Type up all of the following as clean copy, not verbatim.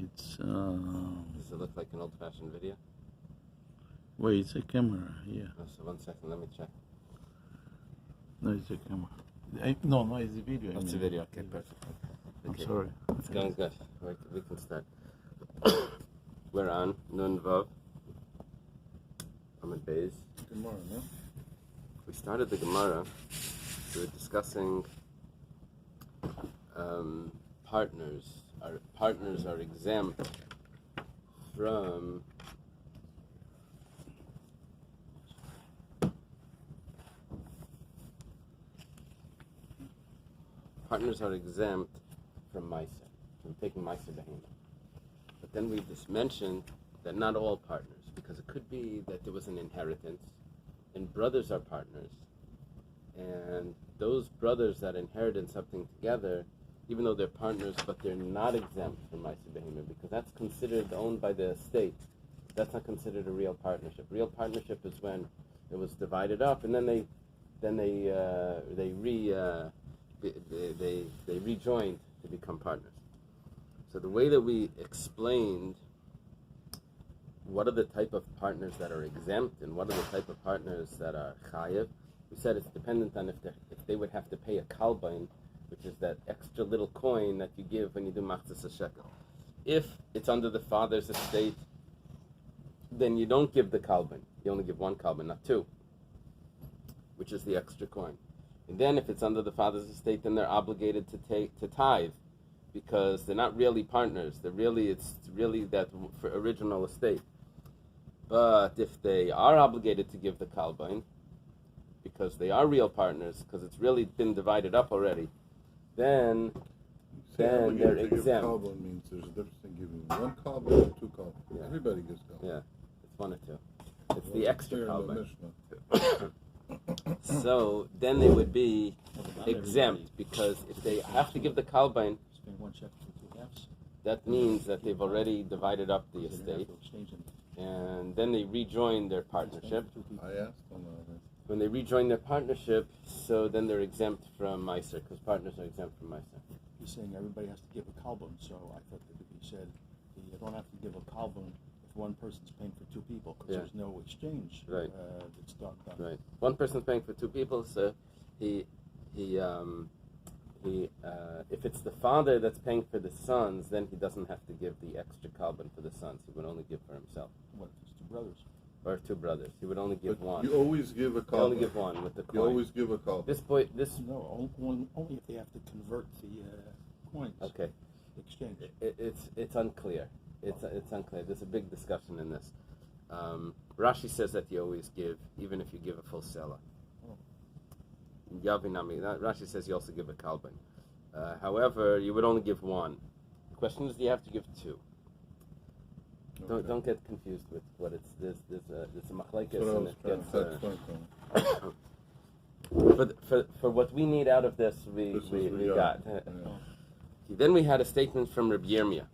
It's Does it look like an old-fashioned video? wait, it's a camera. Yeah. Oh, so 1 second, let me check. No, it's a camera. No, it's a video. It's a video. Okay, perfect. I'm Okay. sorry. It's going good. We can start. We're on Nun Vav. I'm at Bais. Tomorrow, no? We started the Gemara. We were discussing partners. Our partners are exempt from Meiser, from taking Meiser Behemoth. But then we just mentioned that not all partners, because it could be that there was an inheritance, and brothers are partners, and those brothers that inherited something together, even though they're partners, but they're not exempt from Meiser Behemoth, because that's considered owned by the estate. That's not considered a real partnership. Real partnership is when it was divided up, and then they rejoined to become partners. So the way that we explained what are the type of partners that are exempt and what are the type of partners that are chayev, we said it's dependent on if they would have to pay a kalbain, which is that extra little coin that you give when you do machzas shekel. If it's under the father's estate, then you don't give the kalbain. You only give one kalbain, not two, which is the extra coin. And then if it's under the father's estate, then they're obligated to tithe, because they're not really partners. It's really that for original estate. But if they are obligated to give the kalbain, because they are real partners, because it's really been divided up already, then they're exempt. Kalbain means there's a difference in giving one kalbain and two kalbain. Yeah. Everybody gets kalbain. Yeah, it's one or two. It's the extra kalbain. Mishnah. So then they would be exempt, because if they have to give the kalbain, that means that they've already divided up the estate, and then they rejoin their partnership. I asked them When they rejoin their partnership, so then they're exempt from Meiser, because partners are exempt from Meiser. He's saying everybody has to give a kalbun, so I thought that he said you don't have to give a kalbun if one person's paying for two people, because there's no exchange that's done. Right. One person's paying for two people, so if it's the father that's paying for the sons, then he doesn't have to give the extra kalbun for the sons. He would only give for himself. What if it's two brothers? Or two brothers. He would only give one. You always give a kalbain. You only give one with the coin. You always give a kalbain. No, only if they have to convert the coins. Okay. Exchange. It's unclear. It's unclear. There's a big discussion in this. Rashi says that you always give, even if you give a full selah. Yavinami. Rashi says you also give a kalbain. However, you would only give one. The question is, do you have to give two? Okay. Don't get confused with what it's. There's a machlekes, and it gets. For what we need out of this, we got. Then we had a statement from Rabbi Yirmiyah,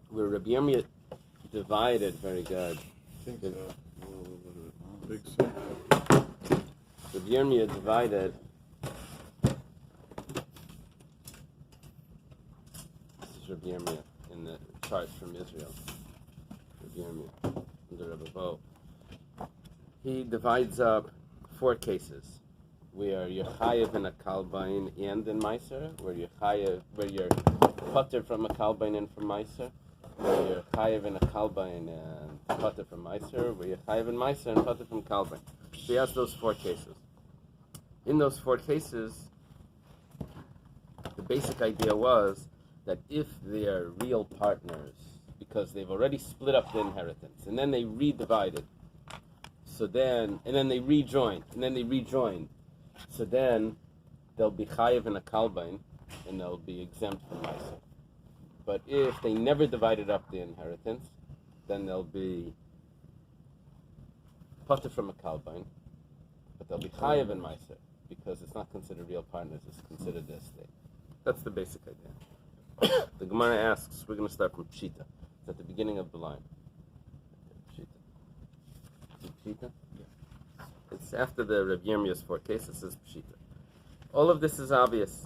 where Rabbi Yirmiyah divided very good. Big circle. Rabbi Yirmiyah divided. This is Rabbi Yirmiyah in the chart from Israel. Rabbi Yirmiyah, under Rabbi Bo. He divides up 4 cases where you're chayev in a kalbain and in Meiser, where you're putter from a kalbain and from Meiser, where you're chayev in a kalbain and putter from Meiser, where you're chayev in Meiser and putter from kalbain. So he has those 4 cases. In those 4 cases, the basic idea was that if they are real partners, because they've already split up the inheritance, and then they redivided, and then they rejoined, so then they'll be chayev in a kalbain, and they'll be exempt from Meiser. But if they never divided up the inheritance, then they'll be putter from a kalbain, but they'll be chayev in Meiser, because it's not considered real partners, it's considered the estate. That's the basic idea. The Gemara asks, we're going to start from Pshita. It's at the beginning of the line. Pshita. Is it Pshita? Yeah. It's after the Rabbi Yirmiyah's 4 cases, it says Pshita. All of this is obvious.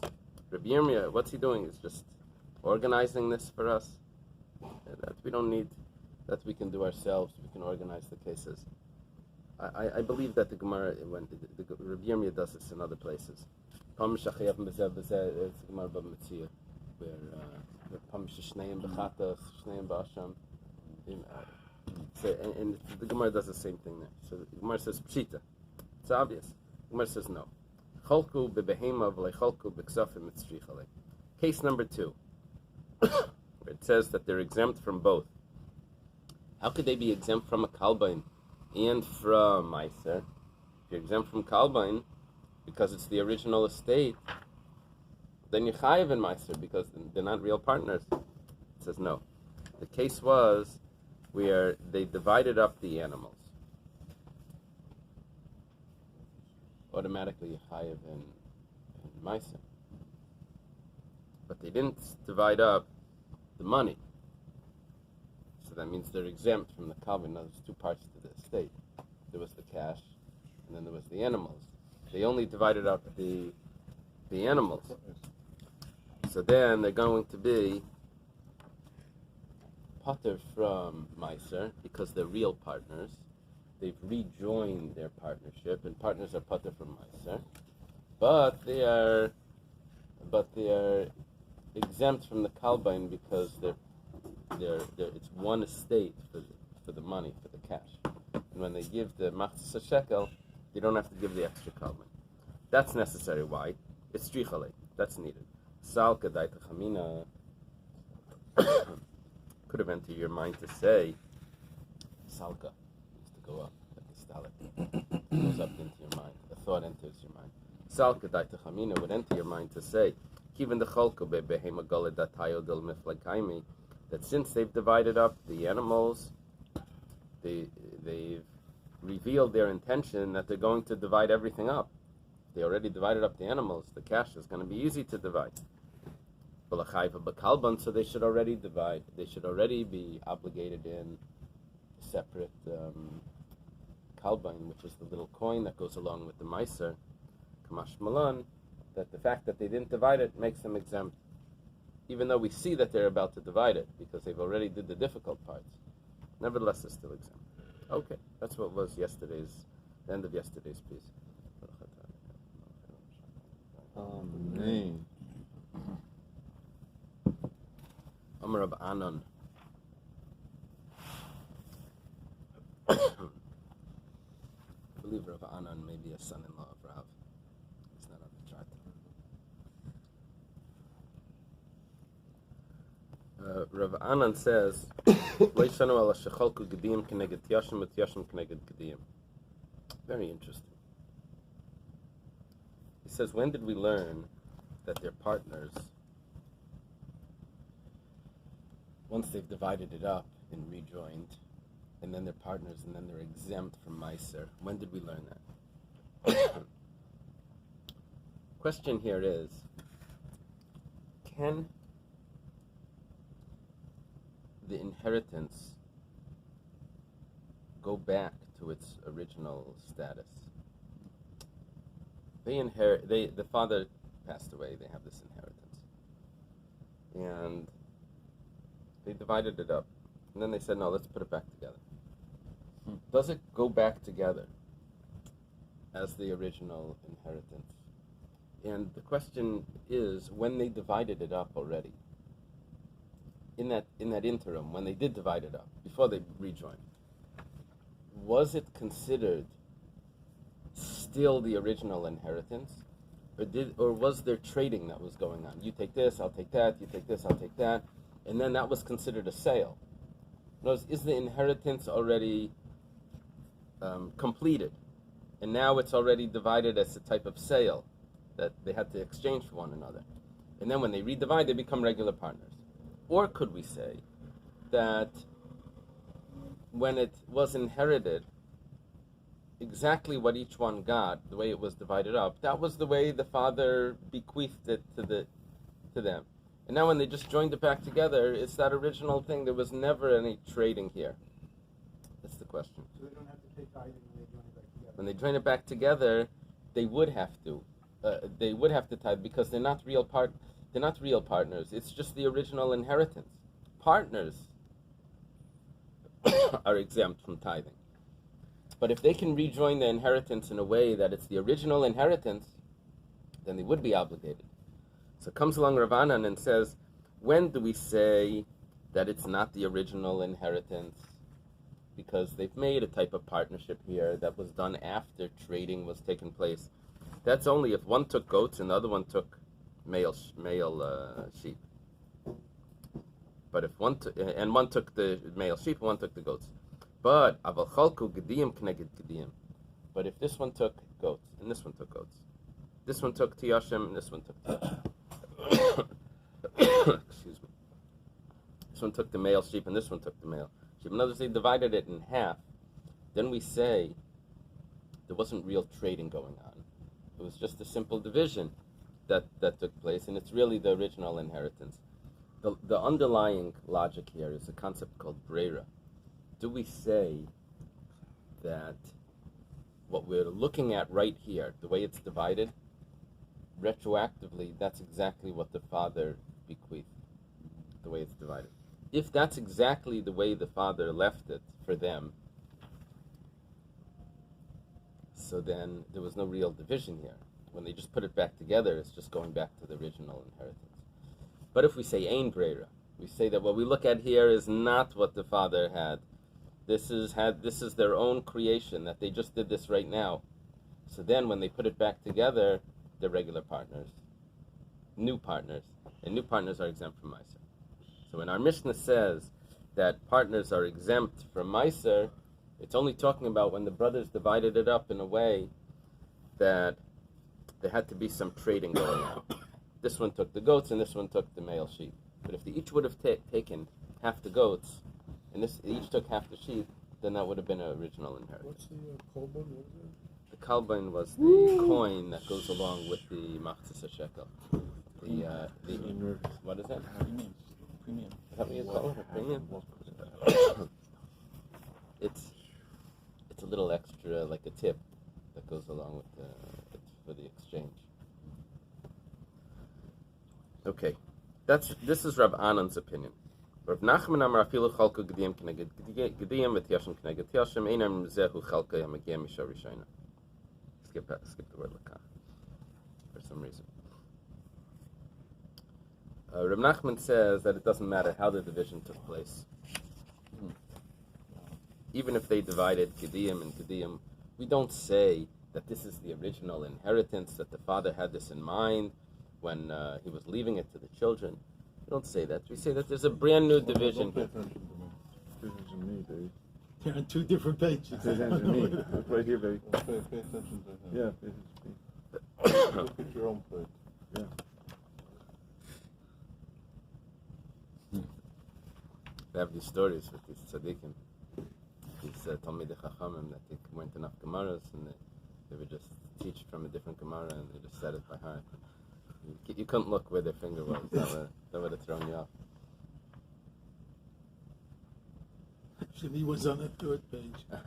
Rabbi Yirmiyah, what's he doing? He's just organizing this for us. that we don't need, that we can do ourselves. We can organize the cases. I believe that the Gemara, when the Rabbi Yomi does this in other places. It's the Gemara Bava Metzia, where and the Gemara does the same thing there. So the Gemara says pshita. It's obvious. The Gemara says no. Case number 2, where it says that they're exempt from both. How could they be exempt from a kalbain and from meiser? If you're exempt from kalbain because it's the original estate, then you're chayiv in meiser because they're not real partners. It says no. The case was where they divided up the animals. Automatically you're chayiv in meiser. But they didn't divide up the money. So that means they're exempt from the kalbain. Now there's 2 parts to the estate. There was the cash, and then there was the animals. They only divided up the animals. So then they're going to be pater from meiser because they're real partners. They've rejoined their partnership, and partners are pater from meiser. But they are exempt from the kalbain because it's one estate for the money, for the cash. And when they give the machzis shekel, they don't have to give the extra kalbain. That's necessary. Why? It's strichale. That's needed. Salka daita chamina could have entered your mind to say salka needs to go up like the stalit goes up into your mind. The thought enters your mind. Salka daita chamina would enter your mind to say even the cholko behema goled datayo del miflakaimi, that since they've divided up the animals, they've revealed their intention that they're going to divide everything up. They already divided up the animals. The cash is going to be easy to divide. So they should already divide. They should already be obligated in separate kalbain, which is the little coin that goes along with the meiser. Kamash malan, that the fact that they didn't divide it makes them exempt, even though we see that they're about to divide it because they've already did the difficult parts. Nevertheless, they're still exempt. Okay, that's what was the end of yesterday's piece. Amen. Amar Rav Anan. I believe Rav Anan may be a son-in-law of Rav. It's not on the chart. Rav Anan says, very interesting. He says, when did we learn that they're partners once they've divided it up and rejoined, and then they're partners, and then they're exempt from meiser? When did we learn that? Question here is, can the inheritance go back to its original status? The father passed away, they have this inheritance. And they divided it up. And then they said, no, let's put it back together. Does it go back together as the original inheritance? And the question is, when they divided it up already, in that interim, when they did divide it up, before they rejoined, was it considered still the original inheritance? Or was there trading that was going on? You take this, I'll take that, you take this, I'll take that, and then that was considered a sale. In other words, is the inheritance already completed? And now it's already divided as a type of sale that they had to exchange for one another. And then when they redivide, they become regular partners. Or could we say that when it was inherited, exactly what each one got, the way it was divided up, that was the way the father bequeathed it to them. And now when they just joined it back together, it's that original thing. There was never any trading here. That's the question. So they don't have to pay tithing when they join it back together? When they join it back together, they would have to. They would have to tithe because they're not real partners. It's just the original inheritance. Partners are exempt from tithing. But if they can rejoin the inheritance in a way that it's the original inheritance, then they would be obligated. So comes along Rav Anan and says, when do we say that it's not the original inheritance? Because they've made a type of partnership here that was done after trading was taken place. That's only if one took goats and the other one took male sheep. But if one took the male sheep and one took the goats. But aval chalku gediyim k'neged gediyim. But if this one took goats and this one took goats, this one took tiyashim and this one took tiyashim. Excuse me. This one took the male sheep and this one took the male sheep. In other words, they divided it in half. Then we say there wasn't real trading going on. It was just a simple division that took place, and it's really the original inheritance. The underlying logic here is a concept called breira. Do we say that what we're looking at right here, the way it's divided, retroactively, that's exactly what the father bequeathed, the way it's divided? If that's exactly the way the father left it for them, so then there was no real division here. When they just put it back together, it's just going back to the original inheritance. But if we say ein breira, we say that what we look at here is not what the father had. This is their own creation, that they just did this right now. So then when they put it back together, they're regular partners, new partners, and new partners are exempt from Meiser. So when our Mishnah says that partners are exempt from Meiser, it's only talking about when the brothers divided it up in a way that there had to be some trading going on. This one took the goats and this one took the male sheep. But if they each would have taken half the goats and each took half the sheep, then that would have been an original inheritance. What's the kolbon? What is it? The kalbain was the coin that goes along with the machzis shekel. What is that? Premium. Is that what you call it? A premium? It's a little extra, like a tip that goes along with for the exchange. Okay, this is Rav Anan's opinion. Rav Nachman Amar afilu chalku gediyim k'neged gediyim v'tiyashim k'neged tiyashim einam zehu chalka yamagia misha rishayna. Skip the word lakach for some reason. Rav Nachman says that it doesn't matter how the division took place. Even if they divided gediyim and gediyim, we don't say that this is the original inheritance, that the father had this in mind when he was leaving it to the children. We don't say that. We say that there's a brand new division. Don't pay attention to me. Pay attention to me, baby. They're on two different pages. Pay attention to me. It's right here, baby. Pay attention to him. Yeah, pay attention to me. Look at your own plate. Yeah. They have these stories with these tzaddikim. These Talmidei Chachamim that they weren't enough Gemaras, and they would just teach from a different Gemara, and they just said it by heart. You couldn't look where their finger was. That would have thrown you off. Actually, was on the third page. I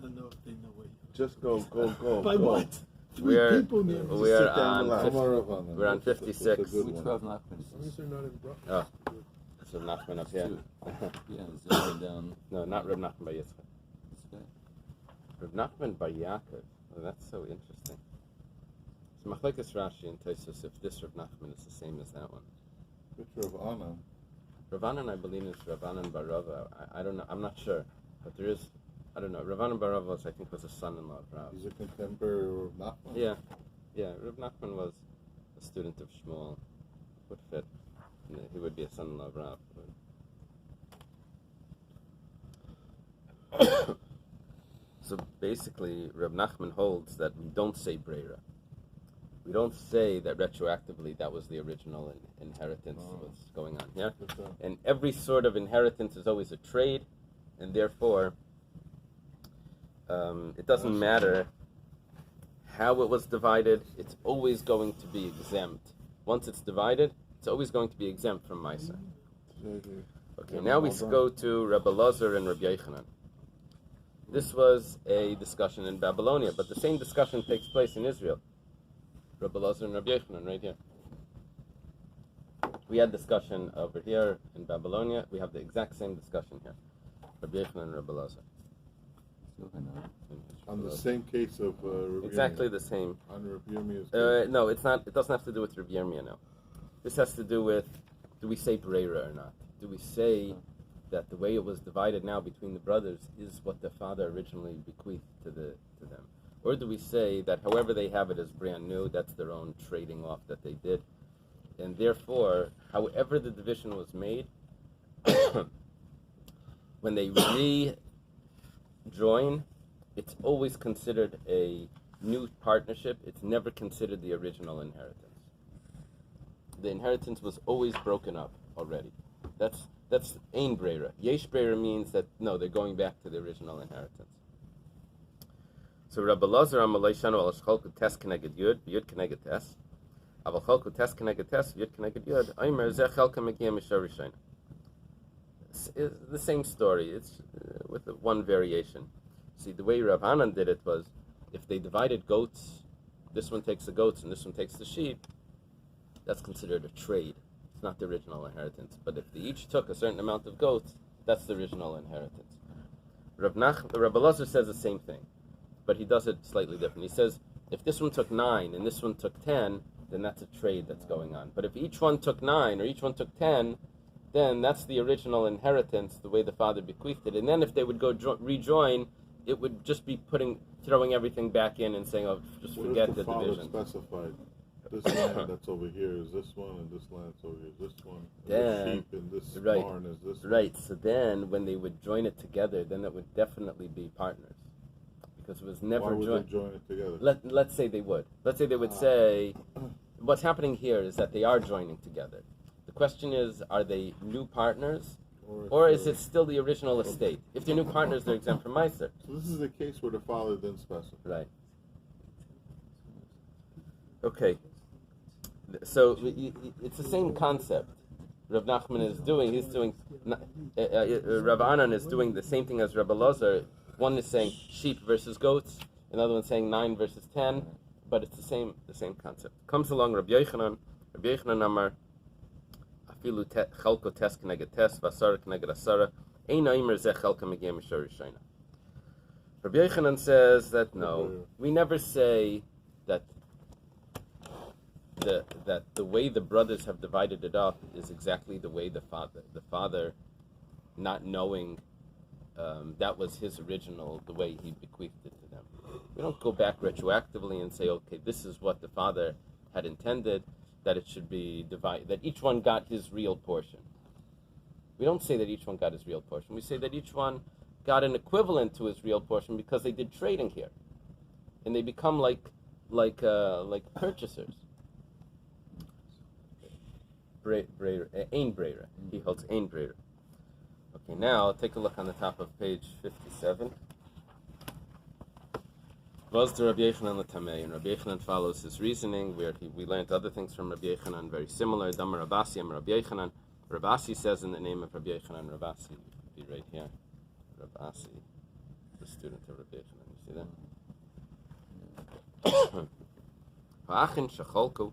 don't know if they know where you Just go. By go. what? We are We're on 56. That's a good Which one. Rav Nachman Why is there not in Brock? Oh, that's Rav Nachman up here. Yeah, zero down. No, not Rav Nachman by Yitzchak. This guy. Rav Nachman by Yaakov. Oh, that's so interesting. So Machlekes Rashi and Tosfos, if this Rav Nachman is the same as that one. Picture of Anna. Rav Anan, I believe, is Rav Anan bar Rava. I don't know. I'm not sure, but there is. I don't know. Rav Anan bar Rava, I think, was a son-in-law of Rav. He's a contemporary of Nachman. Yeah. Rav Nachman was a student of Shmuel. Would fit. He would be a son-in-law of Rav. So basically, Rav Nachman holds that we don't say breira. We don't say that retroactively that was the original inheritance what's going on here. And every sort of inheritance is always a trade, and therefore it doesn't matter how it was divided, it's always going to be exempt. Once it's divided, it's always going to be exempt from Meiser. Okay, now we go to Rabbi Lazar and Rabbi Yochanan. This was a discussion in Babylonia, but the same discussion takes place in Israel. Rabbi Lazar and Rabbi Yochanan, right here. We had discussion over here in Babylonia. We have the exact same discussion here. Rabbi Yochanan and Rabbi Elazar. On the same case of Rabbi Exactly Yomi. the same. On Rabbi Yomi's No, it's not. It doesn't have to do with Rabbi Yirmiyah now. This has to do with, do we say Breira or not? Do we say that the way it was divided now between the brothers is what the father originally bequeathed to them? Or do we say that however they have it is brand new, that's their own trading off that they did? And therefore, however the division was made, when they rejoin, it's always considered a new partnership. It's never considered the original inheritance. The inheritance was always broken up already. That's ein breira. Yesh breira means that no, they're going back to the original inheritance. So Rabbi Elazar Amalei Shanu al Cholku Tes Keneged Yud, Yud Keneged Tes. Aval Cholku Tes Keneged Tes, Yud Keneged Yud. Aimer Zeh Chelka Megia Mishar Rishayna. It's the same story. It's with one variation. See, the way Rav Hanan did it was, if they divided goats, this one takes the goats and this one takes the sheep, that's considered a trade. It's not the original inheritance. But if they each took a certain amount of goats, that's the original inheritance. Rabbi Elazar says the same thing, but he does it slightly different. He says, if this one took 9 and this one took 10, then that's a trade that's going on. But if each one took 9 or each one took 10, then that's the original inheritance, the way the father bequeathed it. And then if they would go rejoin, it would just be throwing everything back in and saying, oh, just forget the division. Specified this land that's over here is this one, and this land that's over here is this one, and Then, this sheep and this barn is this one. Right, so then when they would join it together, then it would definitely be partners. Because it was never Why would joined. they join it together? Let's say they would. Let's say they would say, what's happening here is that they are joining together. The question is, are they new partners, or is it still the original estate? If they're new partners, they're exempt from Meiser. So this is a case where the father didn't specify. Right. Okay. So it's the same concept. Rav Nachman is doing. Rav Anan is doing the same thing as Rabbi Elazar. One is saying sheep versus goats. Another one's saying 9 versus 10. But it's the same concept. Comes along Rabbi Yochanan. Rabbi Yochanan Amar. Afilu chalko tes keneged tes, vasara keneged asara. Ein aimer zeh chalka megia mishar rishayna. Rabbi Yochanan says that no, we never say that the way the brothers have divided it up is exactly the way the father, not knowing that was his original, the way he bequeathed it to them. We don't go back retroactively and say, okay, this is what the father had intended, that it should be divided, that each one got his real portion. We don't say that each one got his real portion. We say that each one got an equivalent to his real portion because they did trading here, and they become like purchasers. Ein breira. He holds ein breira. Okay, now take a look on the top of page 57. Was the Rabbi Yochanan l'tamei, and Rabbi Yochanan follows his reasoning, where we learned other things from Rabbi Yochanan very similar. Damar Rabasi and Rabbi Yochanan. Rabasi says in the name of Rabbi Yochanan, Rabasi, be right here. Rabasi, the student of Rabbi Yochanan. You see that? Ha'achin shecholku.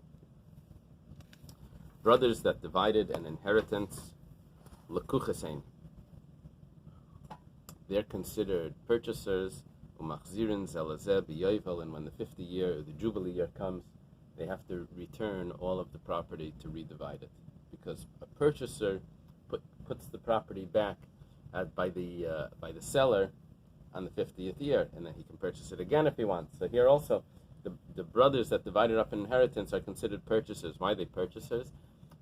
Brothers that divided an inheritance, lekuchasein. They're considered purchasers, umachzirin zelazeh b'yovel, and when the 50 year, or the Jubilee year comes, they have to return all of the property to redivide it. Because a purchaser puts the property back by the seller on the 50th year, and then he can purchase it again if he wants. So here also, the brothers that divided up an inheritance are considered purchasers. Why are they purchasers?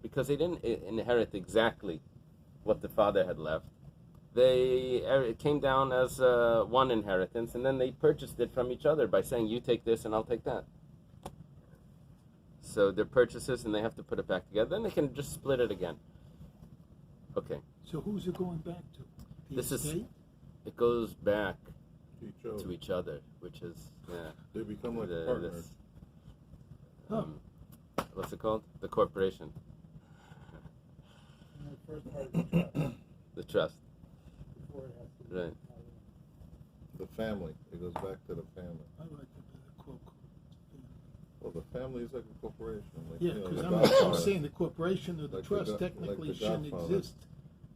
Because they didn't inherit exactly what the father had left. It came down as one inheritance, and then they purchased it from each other by saying, you take this and I'll take that. So they're purchasers, and they have to put it back together. Then they can just split it again. Okay. So who's it going back to? It goes back to each other, which is, they become like partners. What's it called? The corporation. And the first part is the trust. The trust. Before it has to be Right. The family. It goes back to the family. I like the quote. Well, the family is like a corporation. Like, Yeah, you know, because the I'm Godfather. saying the corporation or the Like the trust like technically the shouldn't Godfather. exist,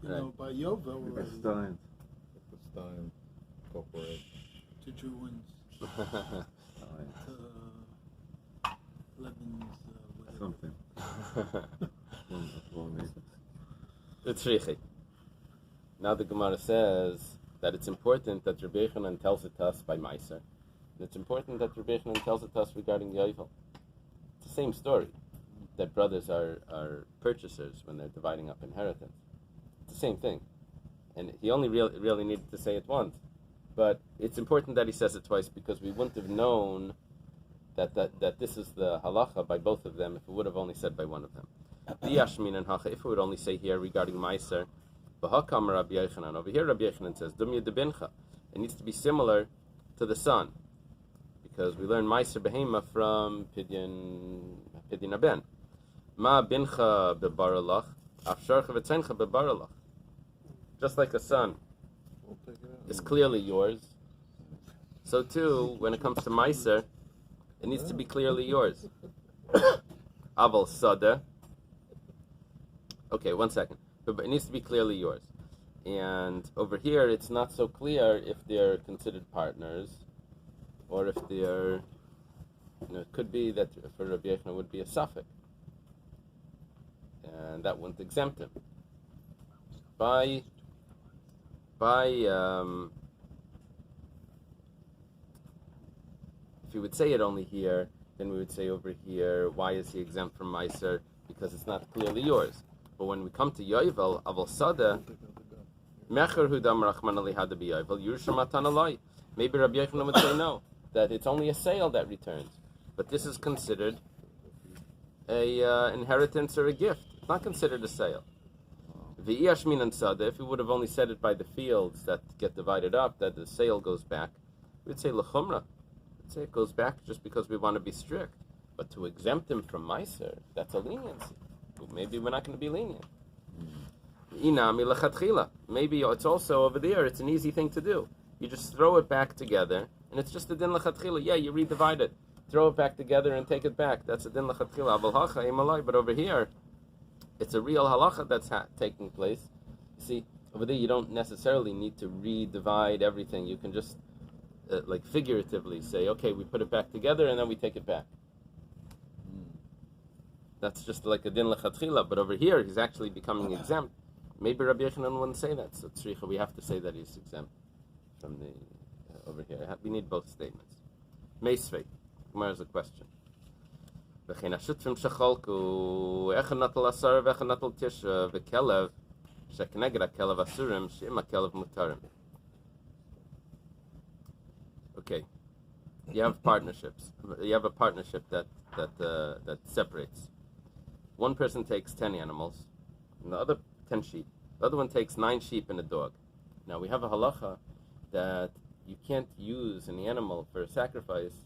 by Yovel Like already, Stein. Like the Stein Corporation. to Druins, Stein. to Levin's, whatever. Something. It's Richi. Now the Gemara says that it's important that Rabbi Yochanan tells it to us by Meiser. And it's important that Rabbi Yochanan tells it to us regarding Yovel. It's the same story, that brothers are purchasers when they're dividing up inheritance. It's the same thing. And he only really needed to say it once. But it's important that he says it twice because we wouldn't have known that this is the halacha by both of them if it would have only said by one of them. Yashmin and Hacha, if we would only say here regarding Meiser, B'hakam Rabbi Yochanan. Over here Rabbi Yochanan says, Dumya de bincha. It needs to be similar to the son. Because we learn Meiser Behema from Pidyon Aben. Ma bincha bebaralach, afsharcha v'tzencha bebaralach. Just like a son is clearly yours, so too, when it comes to Meiser, it needs to be clearly yours. Aval Sada. Okay, 1 second. But it needs to be clearly yours. And over here, it's not so clear if they're considered partners, or if they're, it could be that for Rabbi Yochanan would be a suffix, and that wouldn't exempt him. If you would say it only here, then we would say over here, why is he exempt from Meiser? Because it's not clearly yours. But when we come to Yovel, Aval Sada, Mecher Hudam Rachman Ali Hada Bi Yovel, Yerusha Matan Alai. Maybe Rabbi Yochanan would say no, that it's only a sale that returns. But this is considered a inheritance or a gift. It's not considered a sale. V'iyashmin and Sada, if we would have only said it by the fields that get divided up, that the sale goes back, we'd say L'chumra. We'd say it goes back just because we want to be strict. But to exempt him from Meiser, that's a leniency. Maybe we're not going to be lenient. Maybe it's also over there, it's an easy thing to do. You just throw it back together, and it's just a din l'chatchila. Yeah, you redivide it. Throw it back together and take it back. That's a din l'chatchila. But over here, it's a real halacha that's taking place. You see, over there you don't necessarily need to redivide everything. You can just, like figuratively say, okay, we put it back together and then we take it back. That's just like a din l'chatchila. But over here, he's actually becoming exempt. Maybe Rabbi Yochanan wouldn't say that. So tzricha, we have to say that he's exempt from the over here. We need both statements. Meisvei. Gemara has a question. Okay, you have partnerships. You have a partnership that separates. One person takes 10 animals, and the other 10 sheep. The other one takes 9 sheep and a dog. Now we have a halacha that you can't use an animal for a sacrifice.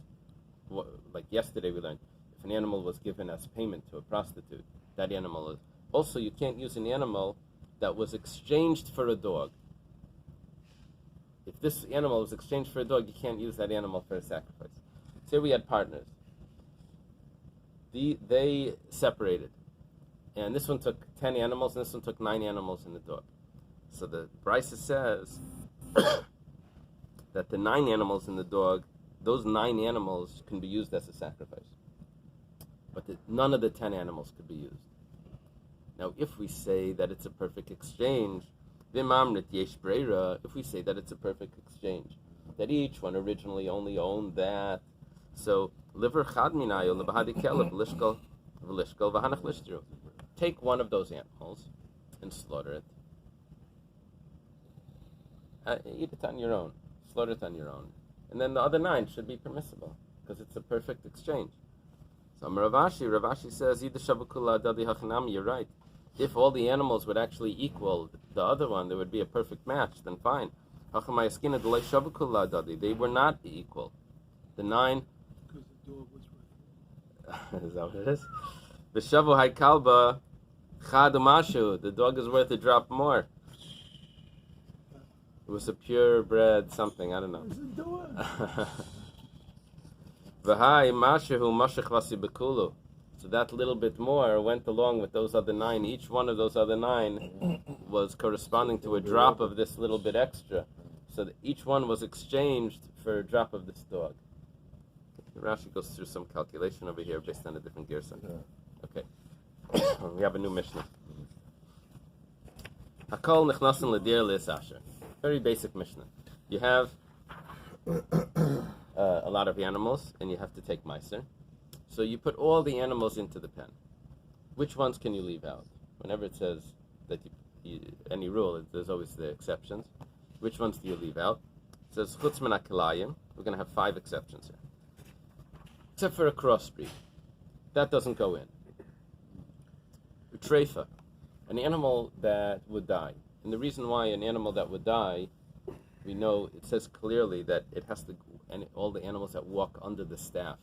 Like yesterday we learned, if an animal was given as payment to a prostitute, that animal is. Also, you can't use an animal that was exchanged for a dog. If this animal was exchanged for a dog, you can't use that animal for a sacrifice. Say we had partners. They separated. And this one took 10 animals, and this one took 9 animals and a dog. So the Bais says that the 9 animals and the dog, those 9 animals can be used as a sacrifice. But none of the 10 animals could be used. Now, if we say that it's a perfect exchange, if we say that it's a perfect exchange, that each one originally only owned that, so liver chadminayo lebahadi kelev lishkal v'hanach lishtru. Take one of those animals and slaughter it. Eat it on your own. Slaughter it on your own. And then the other 9 should be permissible because it's a perfect exchange. So Ravashi says, you're right. If all the animals would actually equal the other one, there would be a perfect match, then fine. They were not equal. The 9... Because the dog was right. Is that what it is? V'shavu hay kalba chad umashu. The dog is worth a drop more. It was a purebred something, I don't know. It was a dog. V'hai mashehu mashech vasi bekulu. So that little bit more went along with those other 9. Each one of those other 9 was corresponding to a drop of this little bit extra. So that each one was exchanged for a drop of this dog. Rashi goes through some calculation over here based on a different gear center. Okay. We have a new Mishnah. Hakol nechnasen ledir le'esasher. Very basic Mishnah. You have a lot of animals, and you have to take meiser. So you put all the animals into the pen. Which ones can you leave out? Whenever it says that any rule, there's always the exceptions. Which ones do you leave out? It says chutz min hakelayim. We're going to have 5 exceptions here, except for a crossbreed. That doesn't go in. Utrefa, an animal that would die. And the reason why an animal that would die, we know it says clearly that it has to, and all the animals that walk under the staff,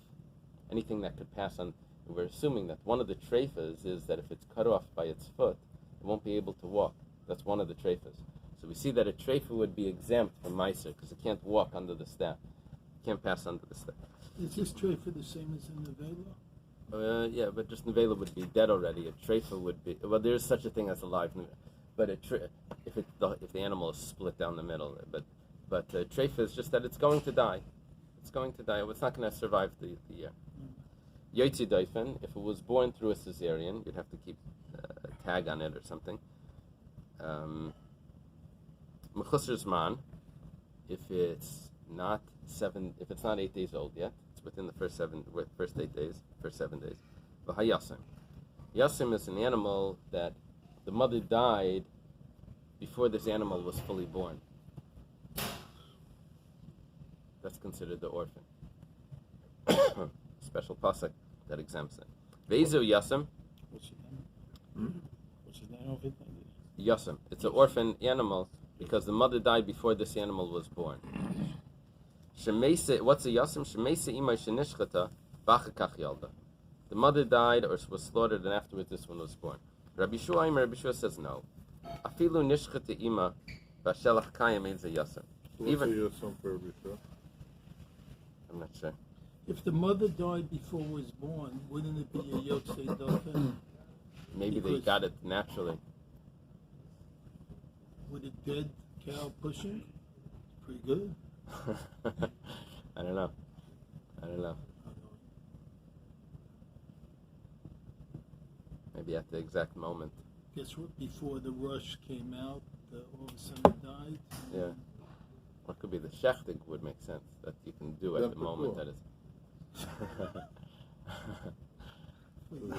anything that could pass on, we're assuming that one of the treifas is that if it's cut off by its foot, it won't be able to walk. That's one of the treifas. So we see that a treifa would be exempt from meiser because it can't walk under the staff. It can't pass under the staff. Is this treifa the same as in the Vela? Yeah, but just nevela would be dead already. A treifa would be, well, there is such a thing as a live nevela, but if the animal is split down the middle, but treifa is just that it's going to die. It's going to die. It's not going to survive the year. Yotzi doifen, if it was born through a cesarean, you'd have to keep a tag on it or something. Mechusar zman, if it's not 8 days old yet, within the first 7 days. V'hayasim. Yasim is an animal that the mother died before this animal was fully born. That's considered the orphan. Special pasuk that exempts it. Ve'ezu yasim. What's the name? What's the name of it? Yasim. It's an orphan animal because the mother died before this animal was born. What's a yasim? Shemese imay shenishchata b'achakach yalda. The mother died or was slaughtered, and afterwards this one was born. Rabbi Shua says no. Afilu nishchata ima b'shelach kayim means a yasim. What's a yasim for Rabbi Shua? I'm not sure. If the mother died before it was born, wouldn't it be a yotzei dofen? Maybe they got it naturally. With a dead cow pushing? Pretty good. I don't know. Maybe at the exact moment. Guess what? Before the rush came out, all of a sudden it died. Yeah. What could be the shechting would make sense that you can do at the moment that it's.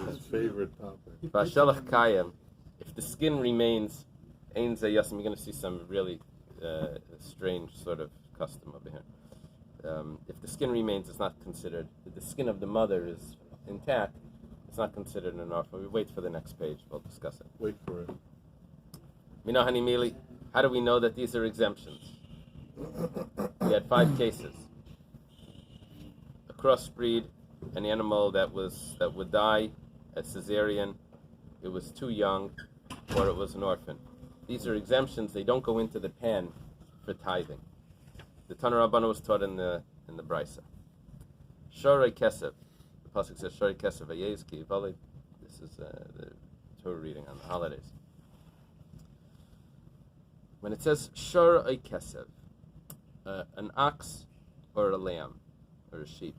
His favorite topic. B'shelach kayim, if the skin remains, ein ze yasim, you're going to see some really strange sort of custom over here. If the skin remains, it's not considered. If the skin of the mother is intact, it's not considered an orphan. We wait for the next page. We'll discuss it. Wait for it. Minahani Mili, how do we know that these are exemptions? We had 5 cases. A crossbreed, an animal that would die, a cesarean, it was too young, or it was an orphan. These are exemptions. They don't go into the pan for tithing. The Tana Rabbana was taught in the Brisa. Shorei Kesev. The pasuk says Shorei Kesev Vayez Ki Yivalid. This is the Torah reading on the holidays. When it says Shorei Kesev, an ox or a lamb or a sheep,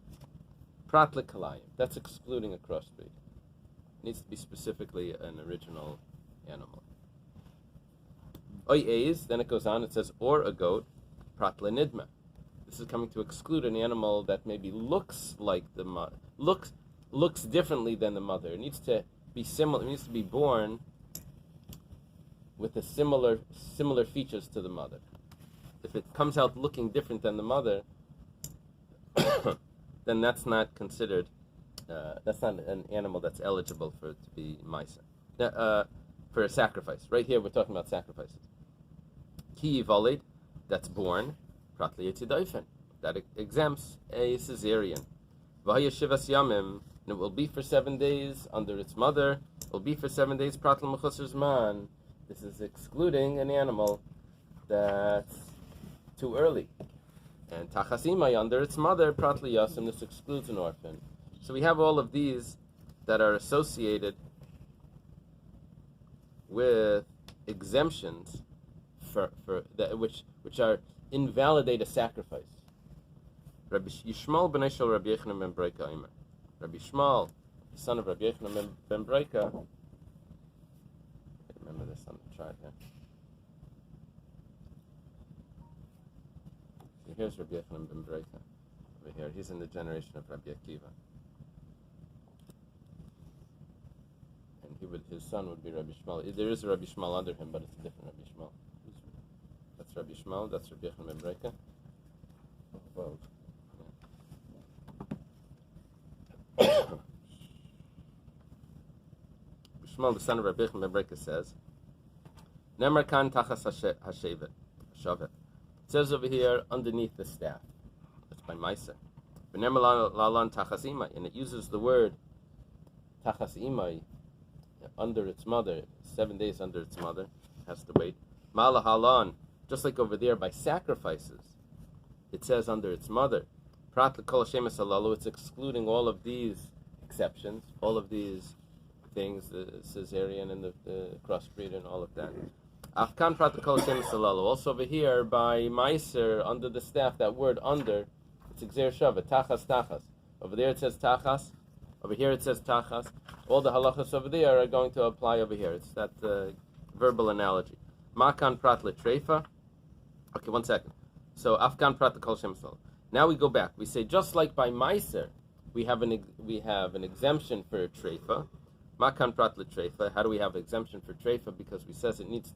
Prat L'Kalayim, that's excluding a crossbreed. It needs to be specifically an original animal. Oy Eiz, then it goes on, it says, or a goat, Prat L'Nidma. This is coming to exclude an animal that maybe looks like the mother, looks differently than the mother. It needs to be similar. It needs to be born with a similar features to the mother. If it comes out looking different than the mother, then that's not considered. That's not an animal that's eligible for it to be ma'aser. For a sacrifice. Right here, we're talking about sacrifices. Ki yivalid, that's born. Prat liyetzi doifen, that exempts a cesarean. V'haya shivas yamim, and it will be for 7 days under its mother. It will be for 7 days prat l'mechusar zman. This is excluding an animal that's too early. And tachas imay, under its mother, prat liyasim, this excludes an orphan. So we have all of these that are associated with exemptions for that which are invalidate a sacrifice. Rabbi Yishmael b'nei shel Rabbi Yochanan ben Breika Omer. Rabbi Yishmael, the son of Rabbi Yochanan ben Breika. Remember this on the chart here. So here's Rabbi Yochanan ben Breika over here. He's in the generation of Rabbi Akiva. His son would be Rabbi Yishmael. There is a Rabbi Yishmael under him, but it's a different Rabbi Yishmael. That's Rabbi Yishmael, that's Rabbi Yochanan ben Breika. Both. Yishmael, the son of Rabbi Yochanan ben Breika, says, Nemar kan tachas hashevet. Shavet. It says over here, underneath the staff. That's by Meiser. V'nemar lalan tachas imay. And it uses the word tachas imay, under its mother, 7 days under its mother, has to wait. Mala halan, just like over there by sacrifices, it says under its mother. Prat l'kol shemes halalu, it's excluding all of these exceptions, all of these things, the cesarean and the crossbreed and all of that. Afkan prat l'kol shemes halalu, also over here by meiser, under the staff, that word under, it's exer shavet, tachas tachas. Over there it says tachas. Over here it says tachas. All the halachas over there are going to apply over here. It's that verbal analogy. Makan prat letreifa. Okay, 1 second. So afkan prat kol shem sol. Now we go back. We say just like by meiser, we have an exemption for treifa. Makan prat letreifa. How do we have exemption for treifa? Because we says it needs